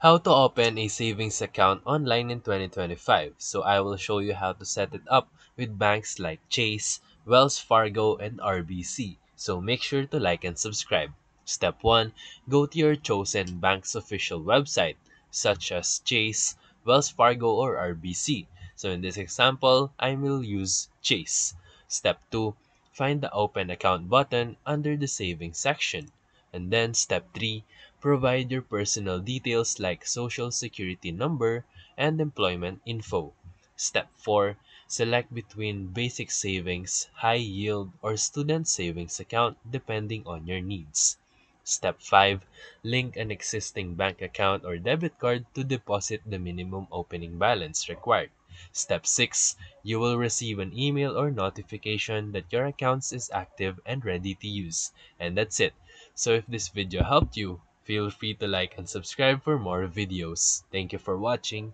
How to open a savings account online in 2025. So I will show you how to set it up with banks like Chase, Wells Fargo, and RBC. So make sure to like and subscribe. Step 1. Go to your chosen bank's official website, such as Chase, Wells Fargo, or RBC. So in this example, I will use Chase. Step 2. Find the Open Account button under the Savings section. And then step 3, provide your personal details like social security number and employment info. Step 4, select between basic savings, high yield, or student savings account depending on your needs. Step 5, link an existing bank account or debit card to deposit the minimum opening balance required. Step 6, you will receive an email or notification that your account is active and ready to use. And that's it. So if this video helped you, feel free to like and subscribe for more videos. Thank you for watching.